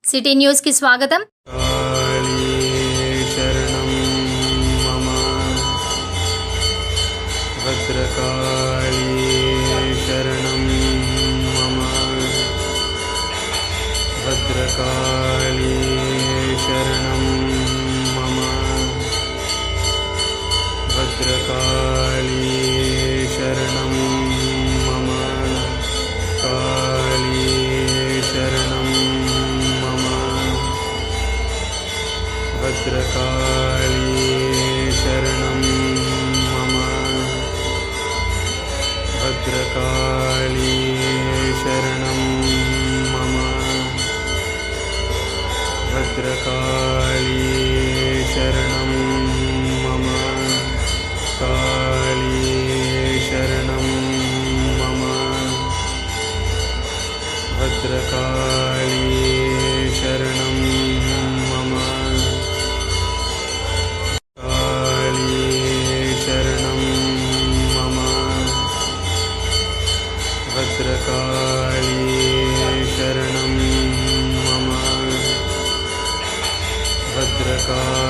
City news की स्वागतम। काली शरणं मम भद्रकाली शरणं मम भद्रकाली शरणं मम भद्रकाली शरणं मम काली शरणं मम भद्रकाली शरणं मम भद्रकाली शरणं मम भद्रकाली शरणं मम काली शरणं मम भद्रकाली शरणं मम काली शरणं मम भद्रकाली शरणं मम भद्रकाली